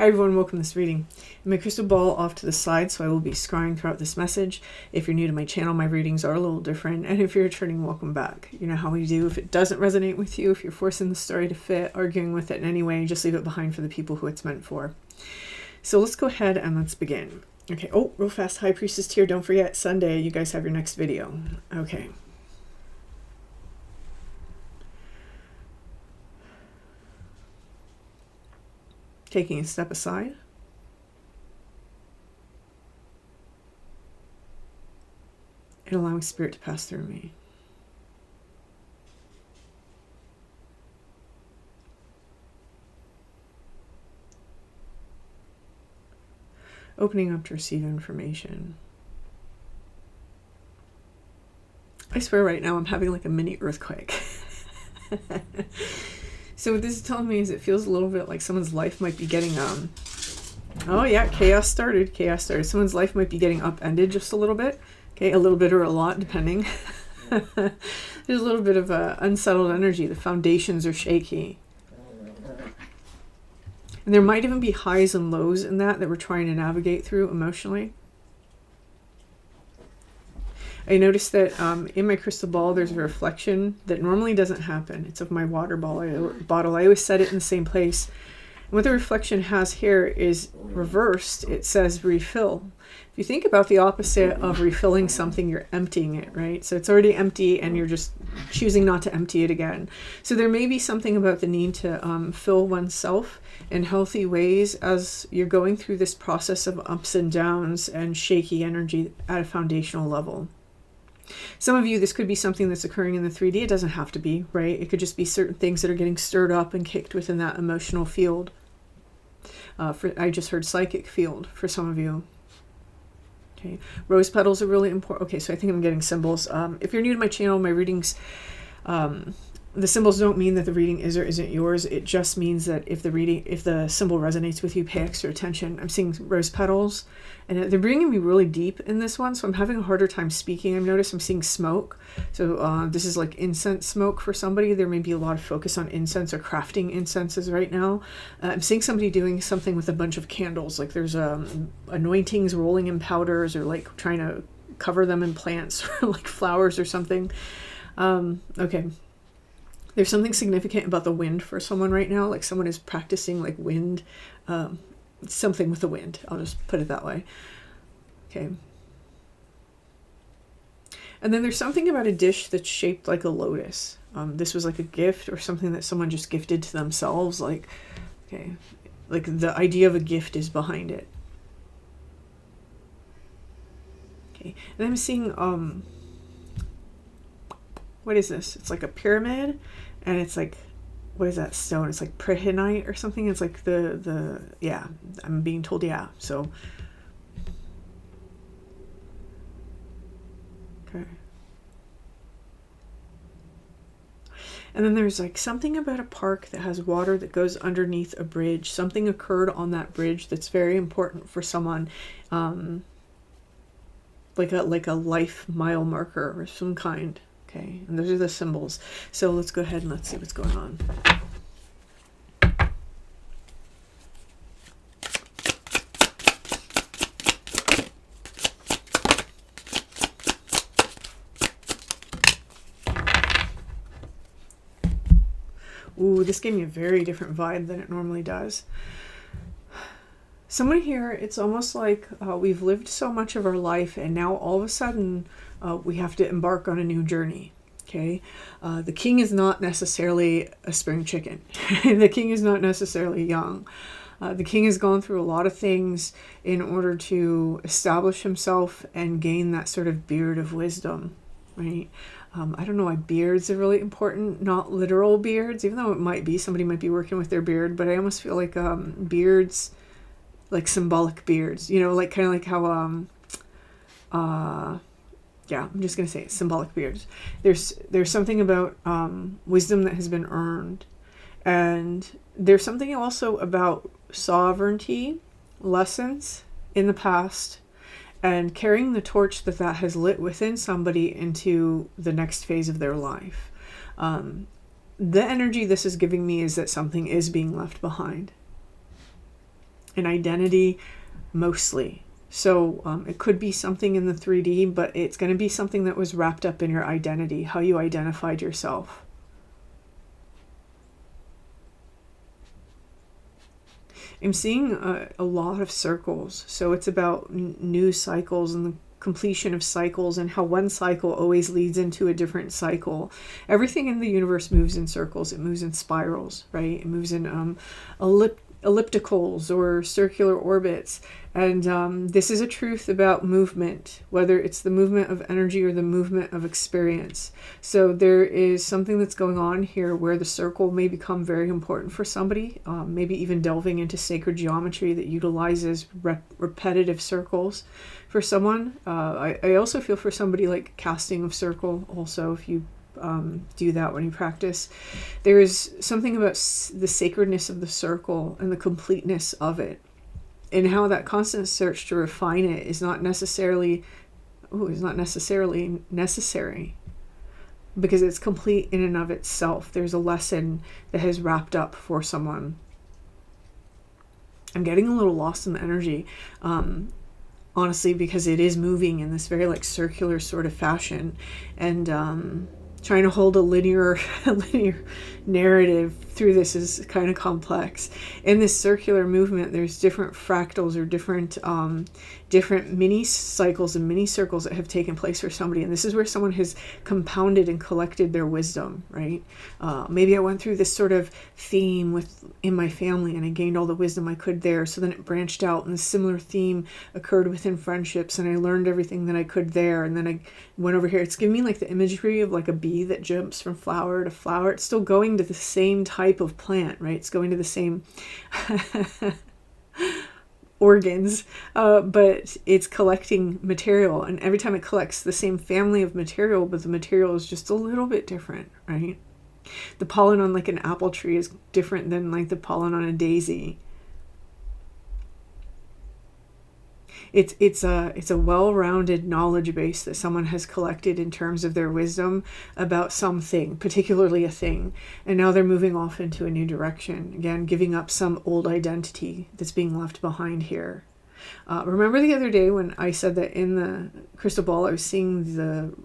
Hi everyone, welcome to this reading. My crystal ball off to the side, so I will be scrying throughout this message. If you're new to my channel, my readings are a little different, and if you're returning, welcome back. You know how we do. If it doesn't resonate with you, if you're forcing the story to fit, arguing with it in any way, just leave it behind for the people who it's meant for. So let's go ahead and let's begin. Okay, oh, real fast, High Priestess tier, don't forget, Sunday, you guys have your next video. Okay. Taking a step aside. And allowing spirit to pass through me. Opening up to receive information. I swear right now I'm having like a mini earthquake. So what this is telling me is it feels a little bit like someone's life might be getting, oh yeah, chaos started. Someone's life might be getting upended just a little bit. Okay, a little bit or a lot, depending. There's a little bit of unsettled energy. The foundations are shaky. And there might even be highs and lows in that we're trying to navigate through emotionally. I noticed that in my crystal ball, there's a reflection that normally doesn't happen. It's of my water bottle. I always set it in the same place. And what the reflection has here is reversed. It says refill. If you think about the opposite of refilling something, you're emptying it, right? So it's already empty and you're just choosing not to empty it again. So there may be something about the need to fill oneself in healthy ways as you're going through this process of ups and downs and shaky energy at a foundational level. Some of you, this could be something that's occurring in the 3D. It doesn't have to be, right? It could just be certain things that are getting stirred up and kicked within that emotional field. I just heard psychic field for some of you. Okay, rose petals are really important. Okay, so I think I'm getting symbols. If you're new to my channel, my readings, the symbols don't mean that the reading is or isn't yours. It just means that if the symbol resonates with you, pay extra attention. I'm seeing rose petals, and they're bringing me really deep in this one, so I'm having a harder time speaking. I've noticed I'm seeing smoke. So this is like incense smoke for somebody. There may be a lot of focus on incense or crafting incenses right now. I'm seeing somebody doing something with a bunch of candles, like there's anointings rolling in powders, or like trying to cover them in plants or like flowers or something. Okay. There's something significant about the wind for someone right now, like someone is practicing like wind, something with the wind. I'll just put it that way. Okay. And then there's something about a dish that's shaped like a lotus. This was like a gift or something that someone just gifted to themselves. Like, okay, like the idea of a gift is behind it. Okay, and I'm seeing, what is this? It's like a pyramid, and it's like, what is that stone? It's like prehinite or something. It's like yeah, I'm being told, yeah. So, okay. And then there's like something about a park that has water that goes underneath a bridge. Something occurred on that bridge that's very important for someone, like a life mile marker of some kind. Okay, and those are the symbols. So let's go ahead and let's see what's going on. Ooh, this gave me a very different vibe than it normally does. Someone here, it's almost like we've lived so much of our life, and now all of a sudden we have to embark on a new journey. Okay, the king is not necessarily a spring chicken. The king is not necessarily young. The king has gone through a lot of things in order to establish himself and gain that sort of beard of wisdom, right? I don't know why beards are really important, not literal beards, even though it might be, somebody might be working with their beard, but I almost feel like beards, like symbolic beards, you know, like kind of like how, yeah, I'm just going to say it, symbolic beards. There's something about wisdom that has been earned. And there's something also about sovereignty, lessons in the past, and carrying the torch that has lit within somebody into the next phase of their life. The energy this is giving me is that something is being left behind. an identity mostly. So it could be something in the 3D, but it's going to be something that was wrapped up in your identity, how you identified yourself. I'm seeing a lot of circles. So it's about new cycles and the completion of cycles, and how one cycle always leads into a different cycle. Everything in the universe moves in circles. It moves in spirals, right? It moves in ellipticals or circular orbits. And this is a truth about movement, whether it's the movement of energy or the movement of experience. So there is something that's going on here where the circle may become very important for somebody, maybe even delving into sacred geometry that utilizes repetitive circles for someone. I also feel for somebody like casting of circle also, if you do that when you practice. There is something about the sacredness of the circle and the completeness of it, and how that constant search to refine it is not necessarily necessary, because it's complete in and of itself. There's a lesson that has wrapped up for someone. I'm getting a little lost in the energy, honestly, because it is moving in this very like circular sort of fashion, and trying to hold a linear narrative through this is kind of complex. In this circular movement, there's different fractals or different mini cycles and mini circles that have taken place for somebody, and this is where someone has compounded and collected their wisdom, right? Maybe I went through this sort of theme in my family, and I gained all the wisdom I could there, so then it branched out, and a similar theme occurred within friendships, and I learned everything that I could there, and then I went over here. It's giving me like the imagery of like a bee that jumps from flower to flower. It's still going to the same type of plant, right? It's going to the same organs, but it's collecting material, and every time it collects the same family of material, but the material is just a little bit different, right? The pollen on like an apple tree is different than like the pollen on a daisy. It's a well-rounded knowledge base that someone has collected in terms of their wisdom about something, particularly a thing, and now they're moving off into a new direction, again giving up some old identity that's being left behind here. Remember the other day when I said that in the crystal ball I was seeing the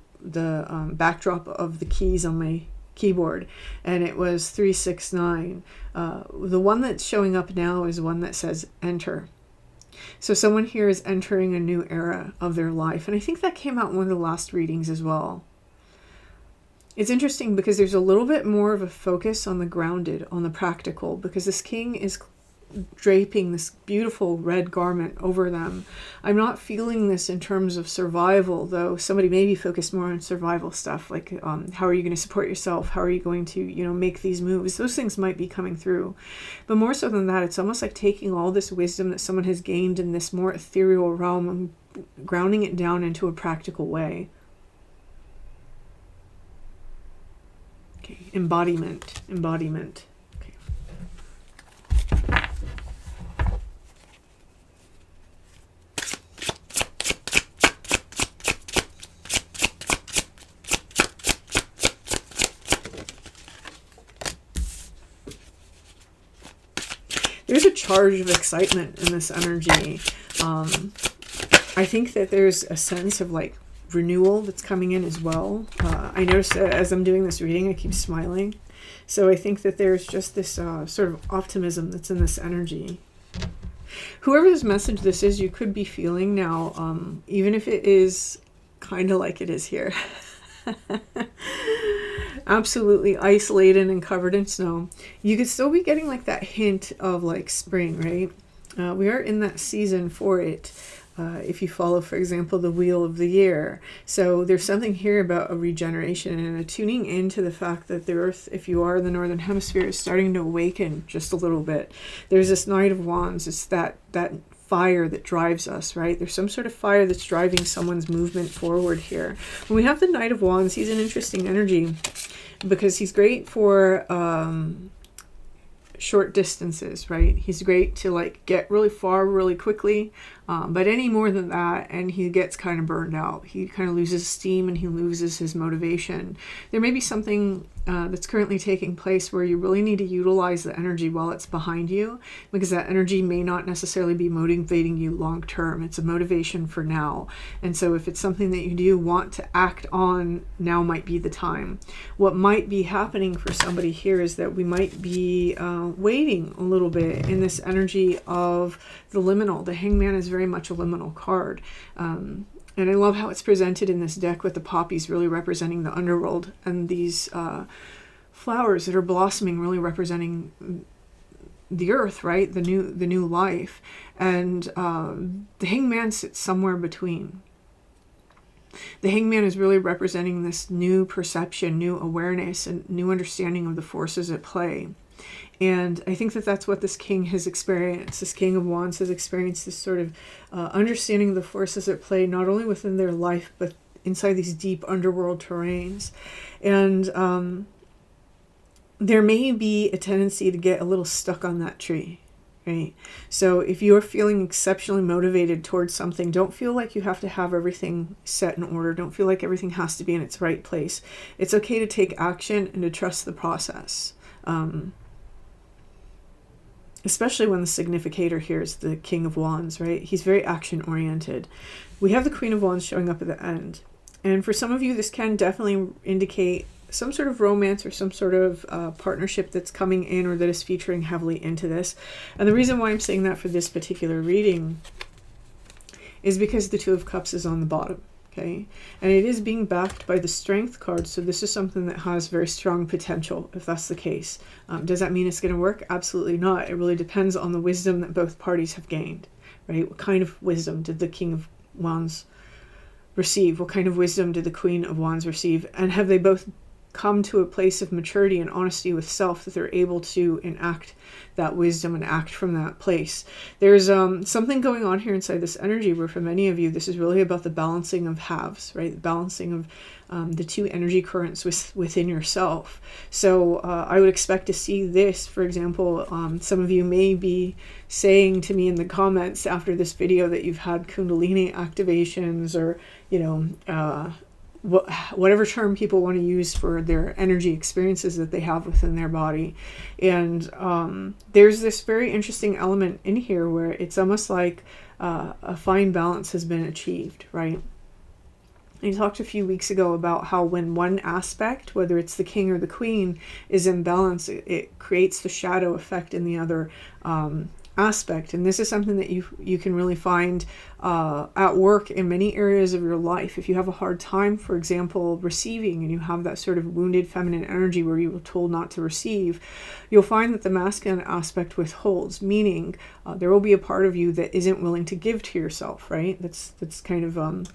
backdrop of the keys on my keyboard, and it was 369. The one that's showing up now is one that says enter. So someone here is entering a new era of their life. And I think that came out in one of the last readings as well. It's interesting because there's a little bit more of a focus on the grounded, on the practical, because this king is draping this beautiful red garment over them. I'm not feeling this in terms of survival, though somebody may be focused more on survival stuff, like how are you going to support yourself? How are you going to, make these moves? Those things might be coming through. But more so than that, it's almost like taking all this wisdom that someone has gained in this more ethereal realm and grounding it down into a practical way. Okay, embodiment. There's a charge of excitement in this energy. I think that there's a sense of like renewal that's coming in as well. I notice that as I'm doing this reading, I keep smiling. So I think that there's just this sort of optimism that's in this energy. Whoever this message this is, you could be feeling now, even if it is kind of like it is here. Absolutely isolated and covered in snow. You could still be getting like that hint of like spring, right? We are in that season for it. If you follow, for example, the wheel of the year. So there's something here about a regeneration and a tuning into the fact that the earth, if you are in the northern hemisphere, is starting to awaken just a little bit. There's this Knight of Wands. It's that fire that drives us, right? There's some sort of fire that's driving someone's movement forward here. When we have the Knight of Wands, he's an interesting energy because he's great for short distances, right? He's great to like get really far really quickly, but any more than that and he gets kind of burned out. He kind of loses steam and he loses his motivation. There may be something that's currently taking place, where you really need to utilize the energy while it's behind you, because that energy may not necessarily be motivating you long term. It's a motivation for now. And so if it's something that you do want to act on, now might be the time. What might be happening for somebody here is that we might be waiting a little bit in this energy of the liminal. The Hangman is very much a liminal card. And I love how it's presented in this deck with the poppies really representing the underworld, and these flowers that are blossoming really representing the earth, right? The new life. And the Hangman sits somewhere between. The Hangman is really representing this new perception, new awareness, and new understanding of the forces at play. And I think that that's what this king has experienced. This King of Wands has experienced this sort of understanding of the forces at play, not only within their life, but inside these deep underworld terrains. And there may be a tendency to get a little stuck on that tree, right? So if you're feeling exceptionally motivated towards something, don't feel like you have to have everything set in order. Don't feel like everything has to be in its right place. It's okay to take action and to trust the process. Especially when the significator here is the King of Wands, right? He's very action oriented. We have the Queen of Wands showing up at the end. And for some of you, this can definitely indicate some sort of romance or some sort of partnership that's coming in, or that is featuring heavily into this. And the reason why I'm saying that for this particular reading is because the Two of Cups is on the bottom. Okay, and it is being backed by the Strength card, so this is something that has very strong potential, if that's the case. Does that mean it's going to work? Absolutely not. It really depends on the wisdom that both parties have gained, right? What kind of wisdom did the King of Wands receive? What kind of wisdom did the Queen of Wands receive? And have they both come to a place of maturity and honesty with self, that they're able to enact that wisdom and act from that place? There's something going on here inside this energy where for many of you, this is really about the balancing of halves, right? The balancing of the two energy currents within yourself. So I would expect to see this, for example, some of you may be saying to me in the comments after this video that you've had Kundalini activations, or, you know, whatever term people want to use for their energy experiences that they have within their body. And there's this very interesting element in here where it's almost like a fine balance has been achieved, right? I talked a few weeks ago about how when one aspect, whether it's the king or the queen, is in balance, it creates the shadow effect in the other aspect. And this is something that you can really find at work in many areas of your life. If you have a hard time, for example, receiving, and you have that sort of wounded feminine energy where you were told not to receive, you'll find that the masculine aspect withholds, meaning there will be a part of you that isn't willing to give to yourself, right? That's kind of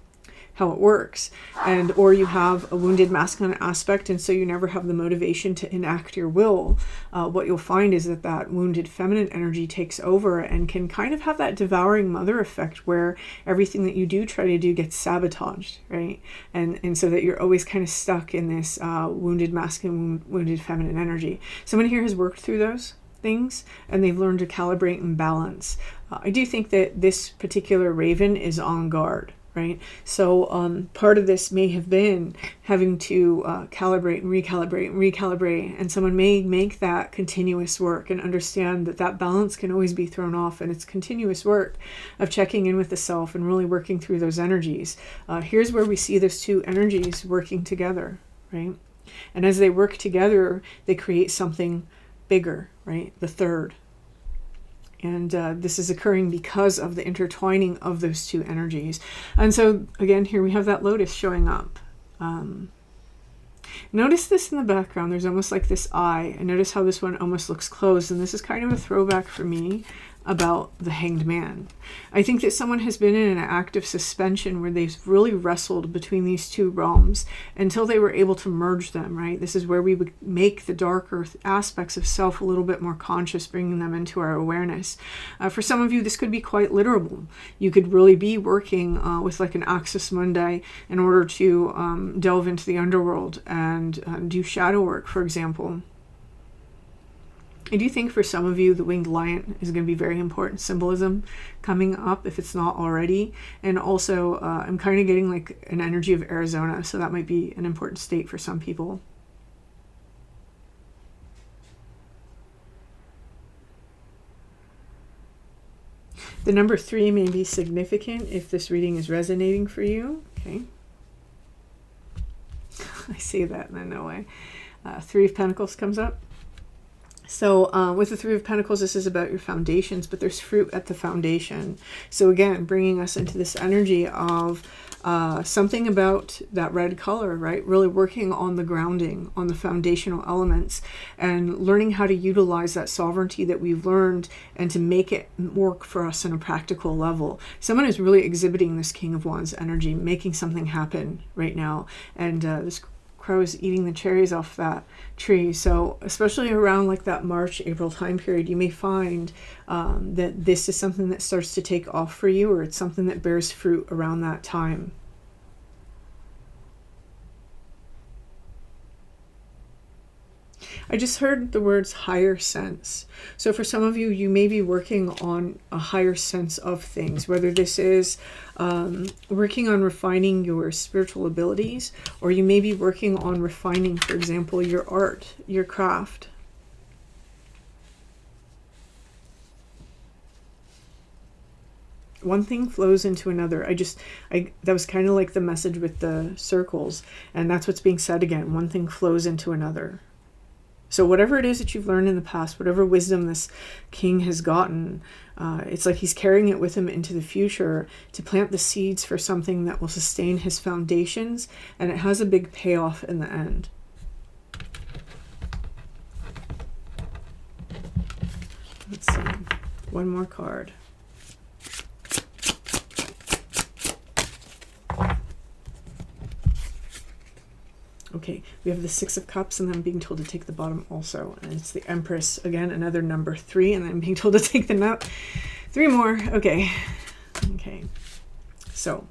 how it works. And or you have a wounded masculine aspect, and so you never have the motivation to enact your will. What you'll find is that that wounded feminine energy takes over and can kind of have that devouring mother effect, where everything that you do try to do gets sabotaged, right? And so that you're always kind of stuck in this wounded masculine, wounded feminine energy. Someone here has worked through those things, and they've learned to calibrate and balance. I do think that this particular raven is on guard, right? So part of this may have been having to calibrate and recalibrate and recalibrate, and someone may make that continuous work and understand that that balance can always be thrown off, and it's continuous work of checking in with the self and really working through those energies. Here's where we see those two energies working together, right? And as they work together, they create something bigger, right? The third. And this is occurring because of the intertwining of those two energies. And so, again, here we have that lotus showing up. Notice this in the background. There's almost like this eye. And notice how this one almost looks closed. And this is kind of a throwback for me about the Hanged Man. I think that someone has been in an active suspension where they've really wrestled between these two realms until they were able to merge them, right? This is where we would make the darker aspects of self a little bit more conscious, bringing them into our awareness. For some of you, this could be quite literal. You could really be working with like an Axis Mundi in order to delve into the underworld and do shadow work, for example. I do think for some of you, the winged lion is going to be very important symbolism coming up, if it's not already. And also, I'm kind of getting like an energy of Arizona, so that might be an important state for some people. The number 3 may be significant if this reading is resonating for you. Okay. I say that and I know why. 3 of Pentacles comes up. So with the 3 of Pentacles, this is about your foundations, but there's fruit at the foundation. So again, bringing us into this energy of something about that red color, right? Really working on the grounding, on the foundational elements, and learning how to utilize that sovereignty that we've learned and to make it work for us on a practical level. Someone is really exhibiting this King of Wands energy, making something happen right now. And this crow is eating the cherries off that tree. So especially around like that March, April time period, you may find that this is something that starts to take off for you, or it's something that bears fruit around that time. I just heard the words higher sense. So for some of you, you may be working on a higher sense of things, whether this is working on refining your spiritual abilities, or you may be working on refining, for example, your art, your craft. One thing flows into another. That was kind of like the message with the circles, and that's what's being said again. One thing flows into another. So whatever it is that you've learned in the past, whatever wisdom this king has gotten, it's like he's carrying it with him into the future to plant the seeds for something that will sustain his foundations, and it has a big payoff in the end. Let's see. One more card. Okay, we have the 6 of Cups, and then I'm being told to take the bottom also. And it's the Empress, again, another number 3, and I'm being told to take the note. 3 more, okay. Okay, so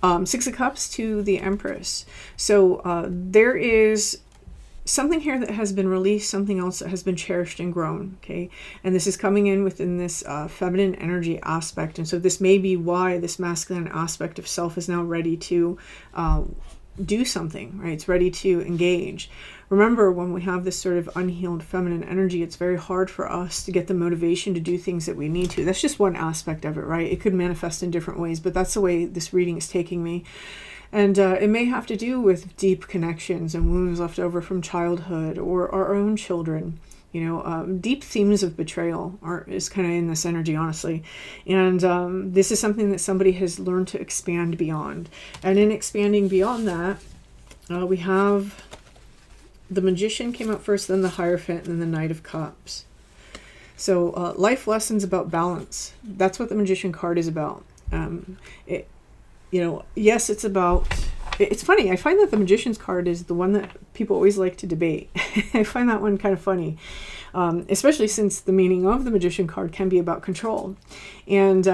6 of Cups to the Empress. So there is something here that has been released, something else that has been cherished and grown, okay? And this is coming in within this feminine energy aspect. And so this may be why this masculine aspect of self is now ready to do something, right? It's ready to engage. Remember, when we have this sort of unhealed feminine energy, it's very hard for us to get the motivation to do things that we need to. That's just one aspect of it, right? It could manifest in different ways, but that's the way this reading is taking me. And it may have to do with deep connections and wounds left over from childhood or our own children. You know, deep themes of betrayal is kind of in this energy, honestly. And this is something that somebody has learned to expand beyond. And in expanding beyond that, we have the Magician came out first, then the Hierophant, and then the Knight of Cups. So life lessons about balance. That's what the Magician card is about. Yes, it's about... It's funny, I find that the Magician's card is the one that people always like to debate. I find that one kind of funny, especially since the meaning of the Magician card can be about control. And,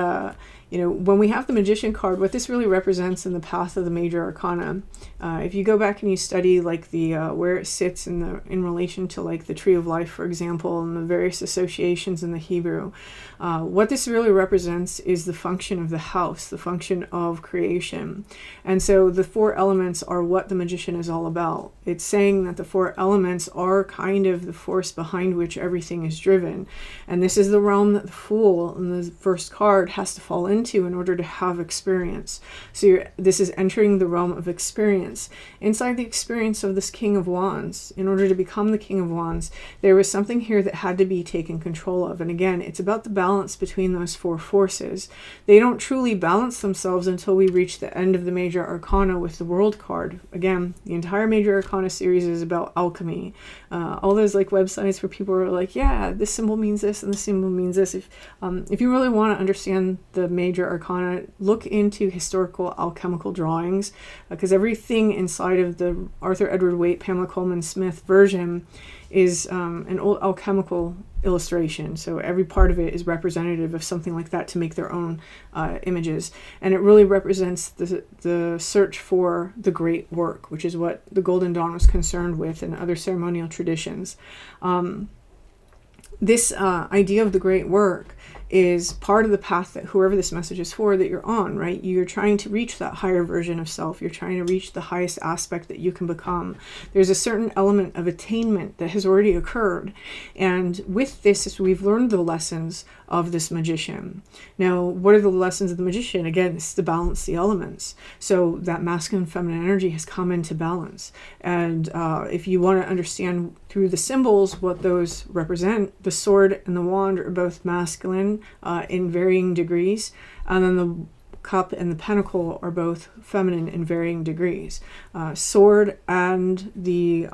when we have the Magician card, what this really represents in the path of the Major Arcana, if you go back and you study like the where it sits in relation to like the Tree of Life, for example, and the various associations in the Hebrew, what this really represents is the function of the house, the function of creation. And so the 4 elements are what the Magician is all about. It's saying that the 4 elements are kind of the force behind which everything is driven. And this is the realm that the Fool in the first card has to fall into in order to have experience. So this is entering the realm of experience. Inside the experience of this King of Wands, in order to become the King of Wands, there was something here that had to be taken control of. And again, it's about the balance between those 4 forces. They don't truly balance themselves until we reach the end of the Major Arcana with the World card. Again, the entire Major Arcana series is about alchemy. All those like websites where people are like, yeah, this symbol means this and this symbol means this. If you really want to understand the Major Arcana, look into historical alchemical drawings, because everything inside of the Arthur Edward Waite, Pamela Coleman Smith version is an old alchemical illustration. So every part of it is representative of something like that to make their own images. And it really represents the search for the great work, which is what the Golden Dawn was concerned with and other ceremonial traditions. This idea of the great work is part of the path that whoever this message is for, that you're on, right? You're trying to reach that higher version of self. You're trying to reach the highest aspect that you can become. There's a certain element of attainment that has already occurred. And with this, we've learned the lessons of this magician. Now, what are the lessons of the magician? Again, it's to balance the elements. So that masculine and feminine energy has come into balance. And if you want to understand through the symbols what those represent, the sword and the wand are both masculine in varying degrees, and then the cup and the pentacle are both feminine in varying degrees. Sword and the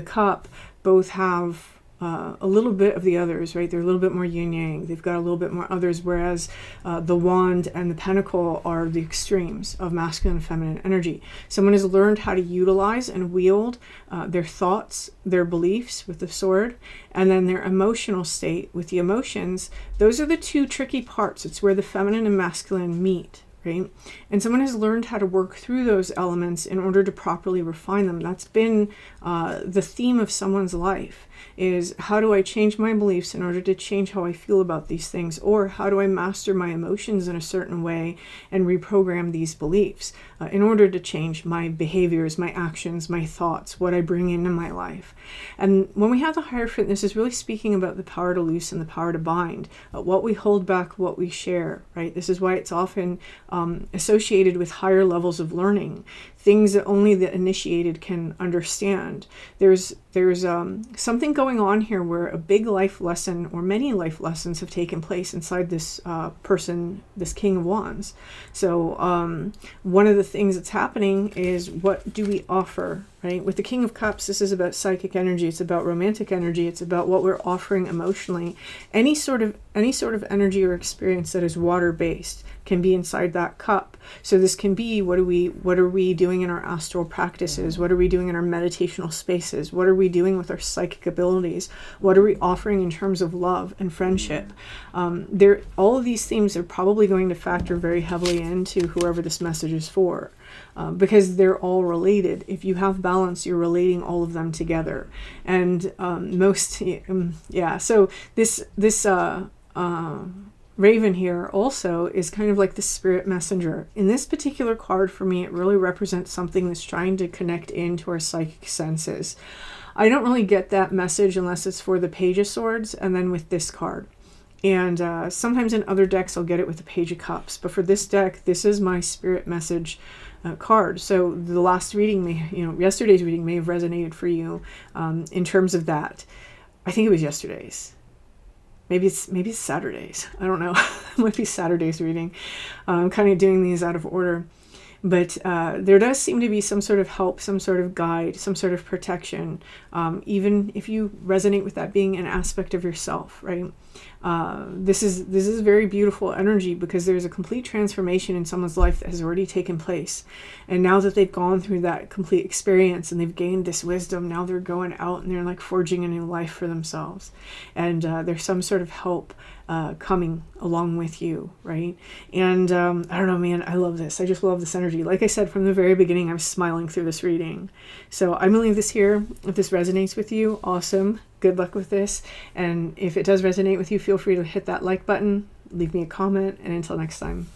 cup both have a little bit of the others, right? They're a little bit more yin yang. They've got a little bit more others, whereas the wand and the pentacle are the extremes of masculine and feminine energy. Someone has learned how to utilize and wield their thoughts, their beliefs with the sword, and then their emotional state with the emotions. Those are the two tricky parts. It's where the feminine and masculine meet. Right? And someone has learned how to work through those elements in order to properly refine them. That's been the theme of someone's life, is how do I change my beliefs in order to change how I feel about these things? Or how do I master my emotions in a certain way and reprogram these beliefs in order to change my behaviors, my actions, my thoughts, what I bring into my life? And when we have the Hierophant, this is really speaking about the power to loose and the power to bind, what we hold back, what we share, right? This is why it's often associated with higher levels of learning, things that only the initiated can understand. There's something going on here where a big life lesson, or many life lessons, have taken place inside this person, this King of Wands. So one of the things that's happening is, what do we offer? Right? With the King of Cups, this is about psychic energy. It's about romantic energy. It's about what we're offering emotionally. Any sort of energy or experience that is water-based can be inside that cup. So this can be, what are we doing in our astral practices? What are we doing in our meditational spaces? What are we doing with our psychic abilities? What are we offering in terms of love and friendship? All of these themes are probably going to factor very heavily into whoever this message is for. Because they're all related. If you have balance, you're relating all of them together. And so this Raven here also is kind of like the spirit messenger. In this particular card, for me, it really represents something that's trying to connect into our psychic senses. I don't really get that message unless it's for the Page of Swords, and then with this card. And sometimes in other decks I'll get it with the Page of Cups. But for this deck, this is my spirit message card. So the last reading yesterday's reading may have resonated for you in terms of that. I think it was yesterday's. Maybe it's Saturday's. I don't know. It might be Saturday's reading. I'm kind of doing these out of order. But there does seem to be some sort of help, some sort of guide, some sort of protection, even if you resonate with that being an aspect of yourself, right? This is very beautiful energy, because there's a complete transformation in someone's life that has already taken place. And now that they've gone through that complete experience and they've gained this wisdom, now they're going out and they're like forging a new life for themselves. And there's some sort of help coming along with you, right? And I don't know, man, I love this. I just love this energy. Like I said, from the very beginning, I was smiling through this reading. So I'm gonna leave this here. If this resonates with you, awesome. Good luck with this. And if it does resonate with you, feel free to hit that like button, leave me a comment, and until next time.